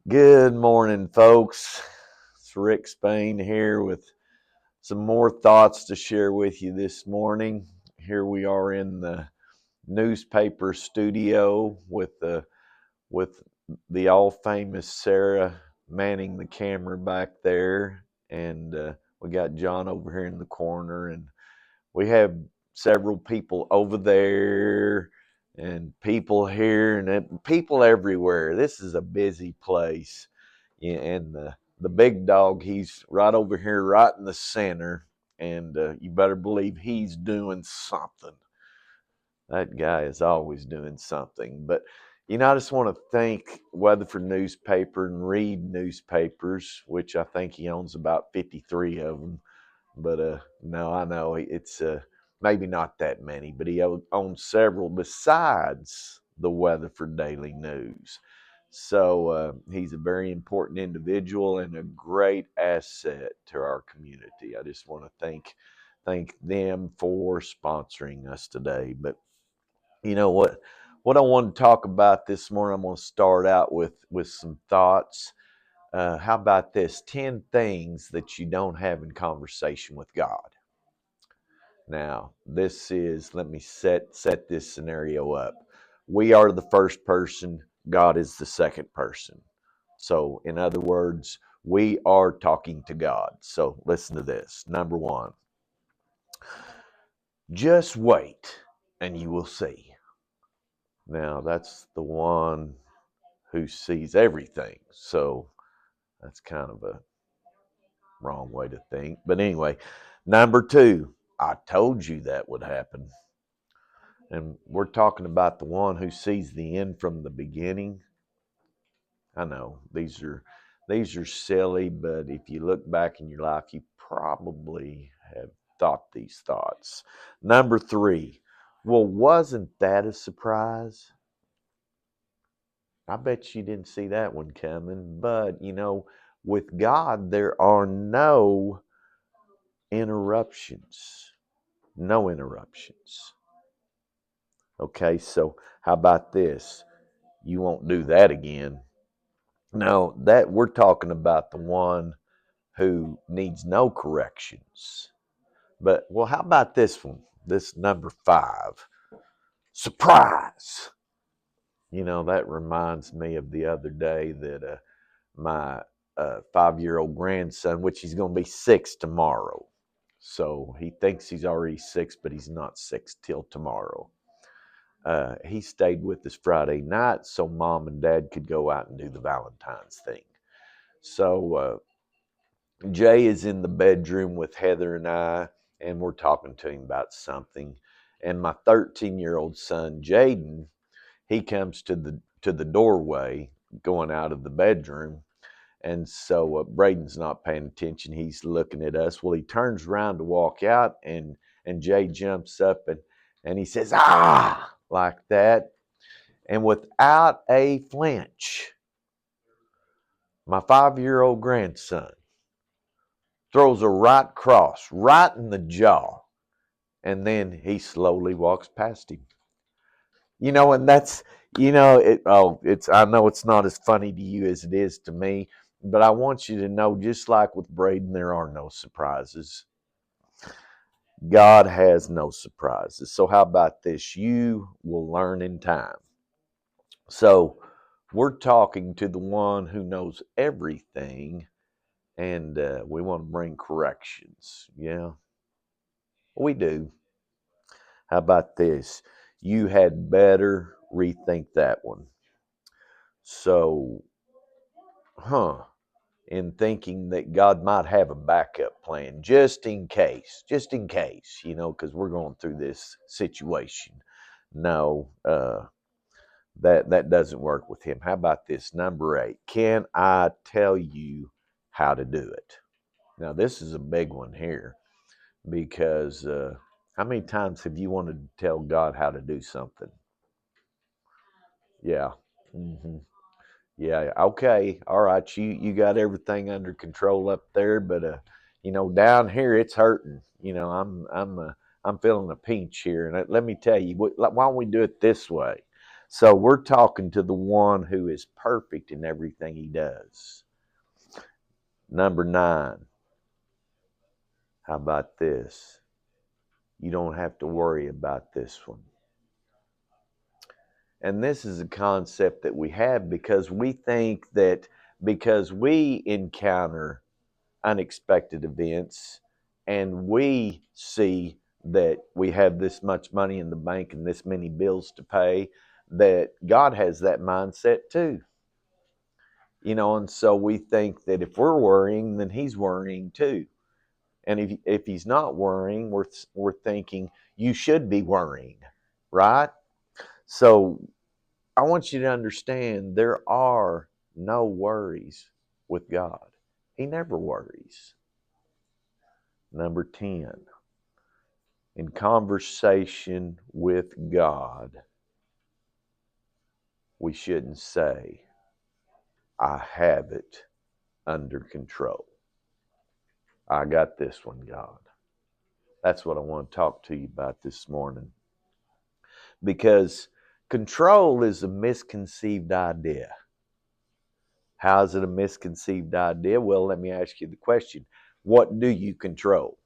Good morning, folks. It's Rick Spain here with some more thoughts to share with you this morning. Here we are in the newspaper studio with the all famous Sarah manning the camera back there, and we got John over here in the corner, and we have several people over there and people here and people everywhere. This is a busy place. Yeah, and the big dog, he's right over here, right in the center, and you better believe he's doing something. That guy is always doing something. But I just want to thank Weatherford Newspaper and Reed Newspapers, which I think he owns about 53 of them. But no, I know it's maybe not that many, but he owns several besides the Weatherford Daily News. So he's a very important individual and a great asset to our community. I just want to thank them for sponsoring us today. But you know what I want to talk about this morning, I'm going to start out with some thoughts. How about this? 10 things that you don't have in conversation with God. Now, this is, let me set this scenario up. We are the first person, God is the second person. So, in other words, we are talking to God. So, listen to this. Number one, just wait and you will see. Now, that's the one who sees everything. So, that's kind of a wrong way to think. But anyway, number two, I told you that would happen. And we're talking about the one who sees the end from the beginning. I know these are silly, but if you look back in your life, you probably have thought these thoughts. Number three, well, wasn't that a surprise? I bet you didn't see that one coming. But with God, there are no interruptions. No interruptions. Okay, so how about this? You won't do that again. Now, that we're talking about the one who needs no corrections. But, well, how about this one? This number five, surprise. That reminds me of the other day that my 5-year-old grandson, which he's going to be 6 tomorrow. So he thinks he's already 6, but he's not 6 till tomorrow. He stayed with us Friday night so mom and dad could go out and do the Valentine's thing. So Jay is in the bedroom with Heather and I, and we're talking to him about something. And my 13-year-old son, Jaden, he comes to the doorway going out of the bedroom. And so Braden's not paying attention. He's looking at us. Well, he turns around to walk out, and Jay jumps up and he says, "Ah!" like that. And without a flinch, my 5-year-old grandson throws a right cross right in the jaw, and then he slowly walks past him. And that's it's I know it's not as funny to you as it is to me, but I want you to know, just like with Braden, there are no surprises. God has no surprises. So how about this? You will learn in time. So we're talking to the one who knows everything, and we want to bring corrections. Yeah, we do. How about this? You had better rethink that one. So, in thinking that God might have a backup plan just in case, because we're going through this situation. No, that doesn't work with him. How about this? Number 8, can I tell you how to do it? Now, this is a big one here because how many times have you wanted to tell God how to do something? Yeah. hmm Yeah. Okay. All right. You got everything under control up there, but down here it's hurting. I'm feeling a pinch here, and let me tell you, why don't we do it this way? So we're talking to the one who is perfect in everything he does. Number 9, how about this? You don't have to worry about this one. And this is a concept that we have because we think that because we encounter unexpected events and we see that we have this much money in the bank and this many bills to pay, that God has that mindset too. And so we think that if we're worrying, then he's worrying too. And if he's not worrying, we're thinking you should be worrying, right? So I want you to understand there are no worries with God. He never worries. Number 10, in conversation with God, we shouldn't say, I have it under control. I got this one, God. That's what I want to talk to you about this morning. Because control is a misconceived idea. How is it a misconceived idea? Well, let me ask you the question. What do you control?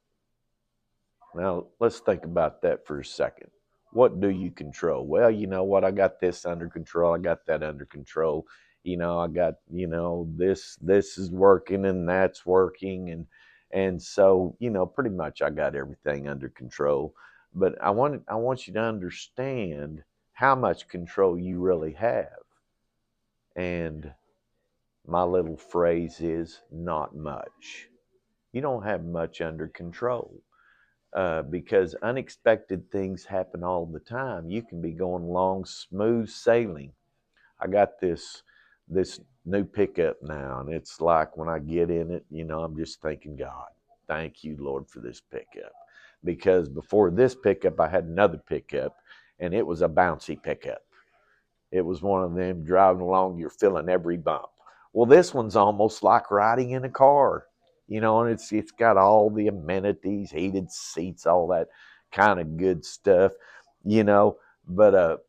Now, let's think about that for a second. What do you control? Well, you know what? I got this under control. I got that under control. I got, this is working and that's working. And so, pretty much I got everything under control. But I want you to understand how much control you really have. And my little phrase is not much. You don't have much under control. Because unexpected things happen all the time. You can be going along smooth sailing. I got this new pickup now, and it's like when I get in it, I'm just thanking God. Thank you, Lord, for this pickup. Because before this pickup, I had another pickup, and it was a bouncy pickup. It was one of them driving along, you're feeling every bump. Well, this one's almost like riding in a car, and it's got all the amenities, heated seats, all that kind of good stuff, But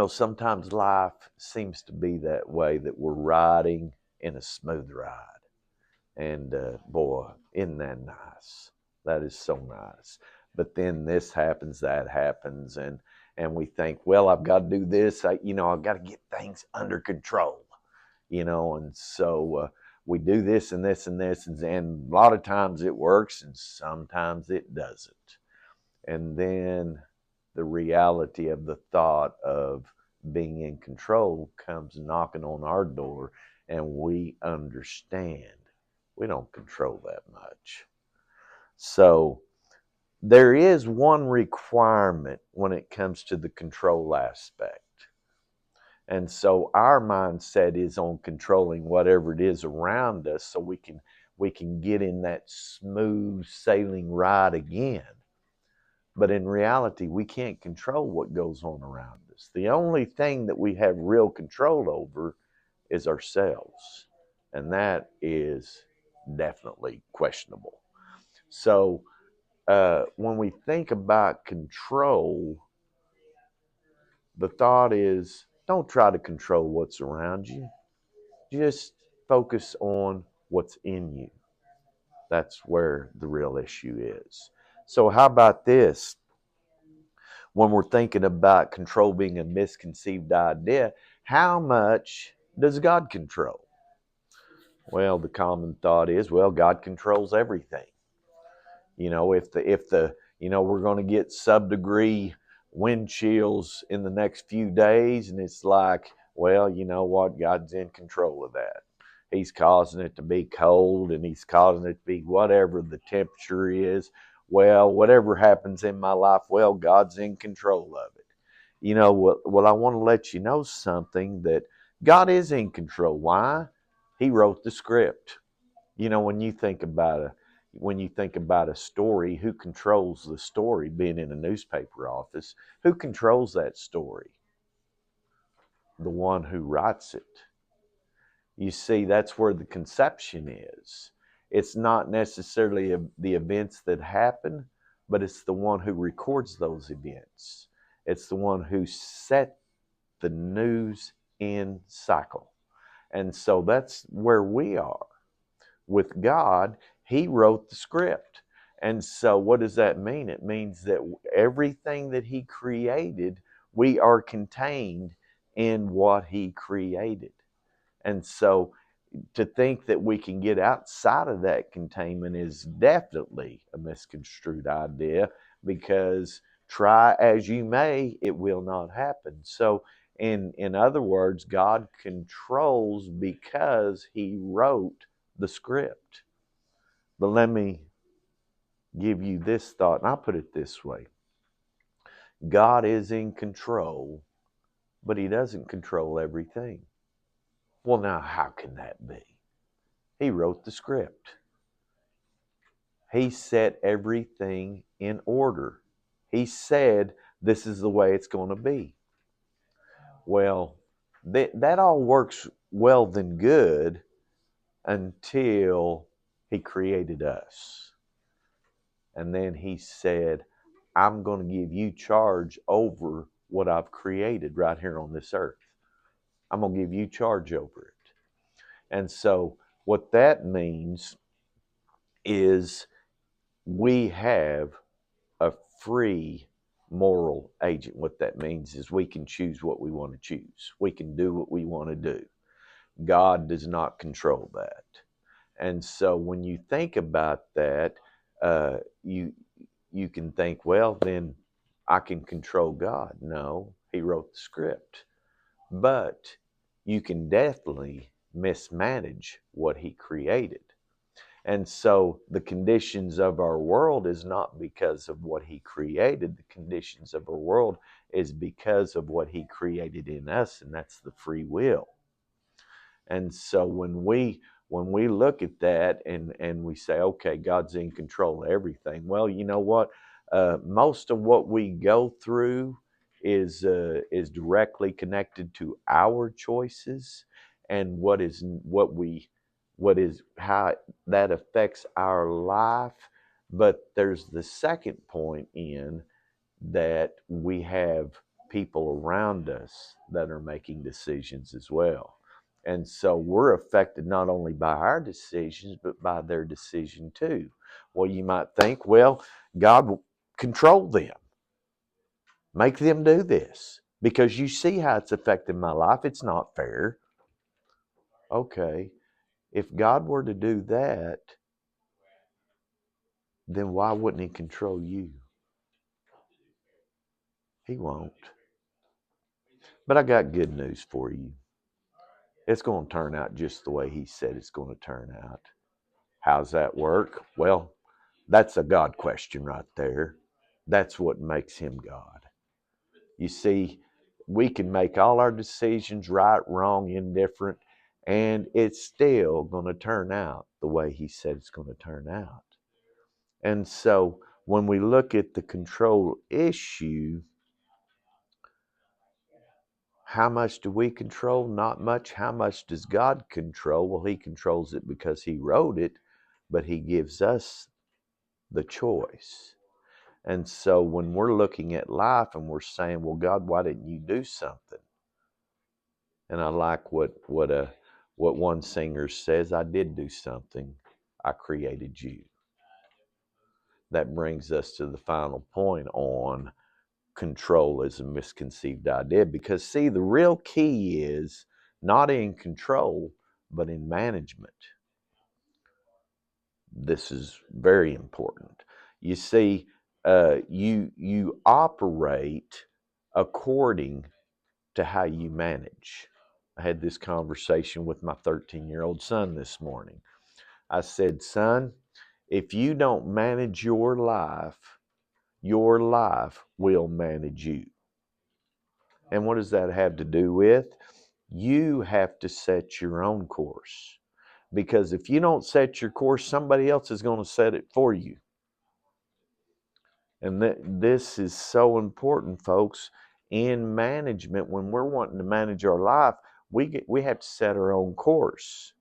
sometimes life seems to be that way, that we're riding in a smooth ride. And boy, isn't that nice? That is so nice. But then this happens, that happens, and we think, well, I've got to do this. I've got to get things under control. And so we do this and this and this, and a lot of times it works, and sometimes it doesn't. And then the reality of the thought of being in control comes knocking on our door, and we understand we don't control that much. So there is one requirement when it comes to the control aspect. And so our mindset is on controlling whatever it is around us so we can get in that smooth sailing ride again. But in reality, we can't control what goes on around us. The only thing that we have real control over is ourselves. And that is definitely questionable. So when we think about control, the thought is don't try to control what's around you. Just focus on what's in you. That's where the real issue is. So how about this? When we're thinking about control being a misconceived idea, how much does God control? Well, the common thought is, well, God controls everything. If we're going to get sub-degree wind chills in the next few days, and it's like, well, you know what? God's in control of that. He's causing it to be cold, and he's causing it to be whatever the temperature is. Well, whatever happens in my life, well, God's in control of it. Well, I want to let you know something, that God is in control. Why? He wrote the script. When you think about a story, who controls the story? Being in a newspaper office, who controls that story? The one who writes it. You see, that's where the conception is. It's not necessarily the events that happen, but it's the one who records those events. It's the one who set the news in cycle. And so that's where we are. With God, He wrote the script. And so what does that mean? It means that everything that He created, we are contained in what He created. And so to think that we can get outside of that containment is definitely a misconstrued idea, because try as you may, it will not happen. So in other words, God controls because He wrote the script. But let me give you this thought, and I'll put it this way. God is in control, but He doesn't control everything. Well, now, how can that be? He wrote the script. He set everything in order. He said, this is the way it's going to be. Well, that all works well than good until He created us. And then He said, I'm going to give you charge over what I've created right here on this earth. I'm going to give you charge over it. And so what that means is we have a free moral agent. What that means is we can choose what we want to choose. We can do what we want to do. God does not control that. And so when you think about that, you can think, well, then I can control God. No, He wrote the script. But you can definitely mismanage what He created. And so the conditions of our world is not because of what He created. The conditions of our world is because of what He created in us, and that's the free will. And so when we look at that and we say, okay, God's in control of everything. Well, you know what? Most of what we go through is directly connected to our choices and what is how that affects our life. But there's the second point in that we have people around us that are making decisions as well. And so we're affected not only by our decisions, but by their decision too. Well, you might think, well, God will control them, make them do this, because you see how it's affecting my life. It's not fair. Okay, if God were to do that, then why wouldn't He control you? He won't. But I got good news for you. It's going to turn out just the way He said it's going to turn out. How's that work? Well, that's a God question right there. That's what makes Him God. You see, we can make all our decisions right, wrong, indifferent, and it's still going to turn out the way He said it's going to turn out. And so when we look at the control issue, how much do we control? Not much. How much does God control? Well, He controls it because He wrote it, but He gives us the choice. And so when we're looking at life and we're saying, well, God, why didn't you do something? And I like what one singer says, I did do something. I created you. That brings us to the final point on control as a misconceived idea. Because, see, the real key is not in control, but in management. This is very important. You see, you operate according to how you manage. I had this conversation with my 13-year-old son this morning. I said, son, if you don't manage your life will manage you. And what does that have to do with? You have to set your own course. Because if you don't set your course, somebody else is going to set it for you. And this is so important, folks. In management, when we're wanting to manage our life, we have to set our own course.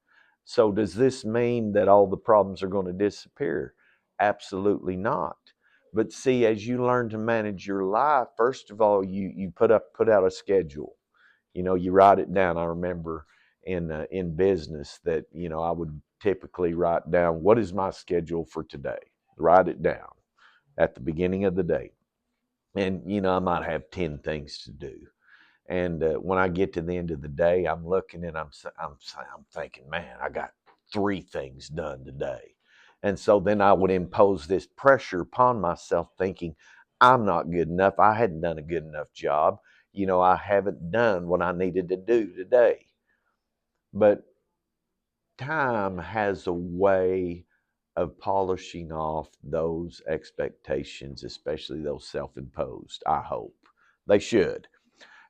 So does this mean that all the problems are going to disappear? Absolutely not. But see, as you learn to manage your life, first of all, you put out a schedule. You write it down. I remember in business that I would typically write down, what is my schedule for today. Write it down at the beginning of the day, and I might have 10 things to do. And when I get to the end of the day, I'm looking and I'm thinking, man, I got 3 things done today. And so then I would impose this pressure upon myself, thinking I'm not good enough. I hadn't done a good enough job. I haven't done what I needed to do today. But time has a way of polishing off those expectations, especially those self-imposed. I hope they should.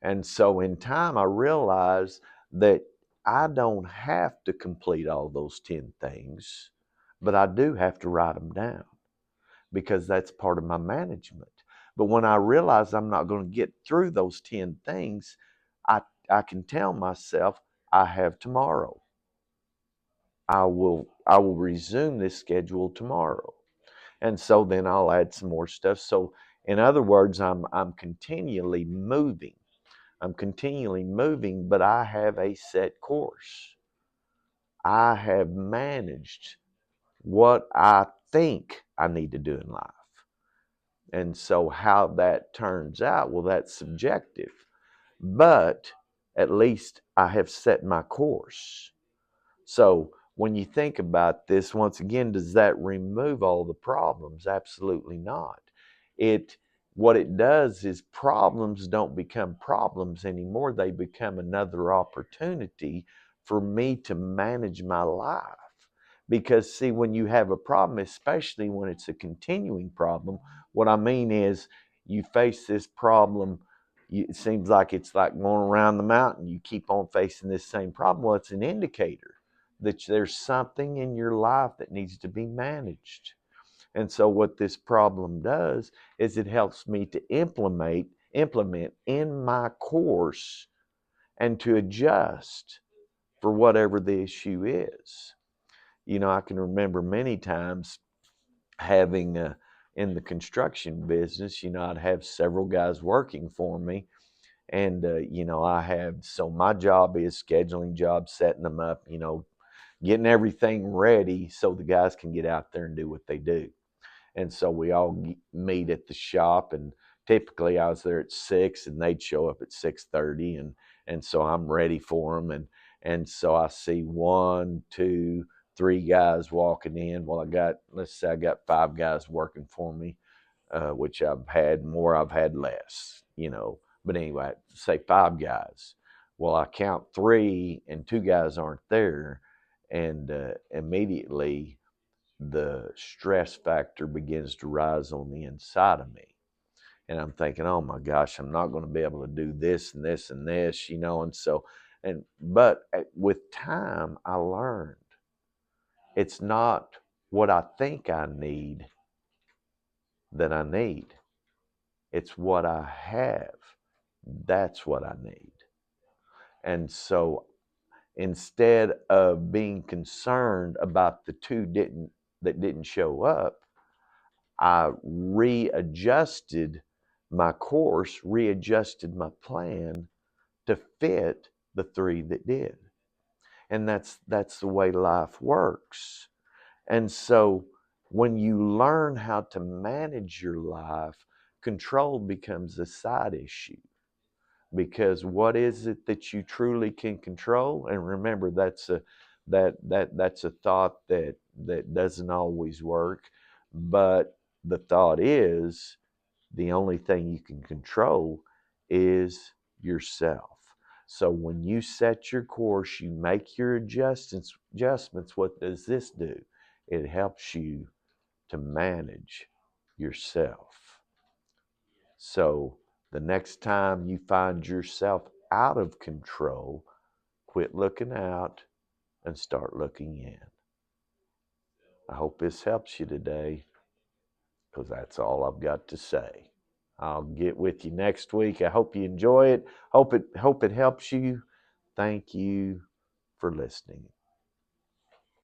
And so in time, I realized that I don't have to complete all those 10 things, but I do have to write them down because that's part of my management. But when I realize I'm not going to get through those 10 things, I, I can tell myself I have tomorrow. I will resume this schedule tomorrow. And so then I'll add some more stuff. So in other words, I'm continually moving. I'm continually moving, but I have a set course. I have managed what I think I need to do in life. And so how that turns out, well, that's subjective. But at least I have set my course. So when you think about this, once again, does that remove all the problems? Absolutely not. What it does is problems don't become problems anymore. They become another opportunity for me to manage my life. Because see, when you have a problem, especially when it's a continuing problem, what I mean is you face this problem, it seems like it's like going around the mountain. You keep on facing this same problem. Well, it's an indicator that there's something in your life that needs to be managed. And so what this problem does is it helps me to implement in my course and to adjust for whatever the issue is. I can remember many times having in the construction business, I'd have several guys working for me. And, so my job is scheduling jobs, setting them up, getting everything ready so the guys can get out there and do what they do. And so we all meet at the shop, and typically I was there at 6 and they'd show up at 6:30, and so I'm ready for them, and so I see 1, 2, 3 guys walking in. Well, let's say I got 5 guys working for me, which I've had more, I've had less, But anyway, say 5 guys. Well, I count 3 and 2 guys aren't there, and immediately the stress factor begins to rise on the inside of me. And I'm thinking, oh my gosh, I'm not going to be able to do this and this and this, and so, but with time, I learned it's not what I think I need that I need. It's what I have. That's what I need. And so instead of being concerned about the 2 that didn't show up, I readjusted my course, readjusted my plan to fit the 3 that did. And that's the way life works. And so when you learn how to manage your life, control becomes a side issue. Because what is it that you truly can control? And remember, that's a thought that doesn't always work. But the thought is the only thing you can control is yourself. So when you set your course, you make your adjustments. What does this do? It helps you to manage yourself. So the next time you find yourself out of control, quit looking out and start looking in. I hope this helps you today, because that's all I've got to say. I'll get with you next week. I hope you enjoy it. Hope it helps you. Thank you for listening.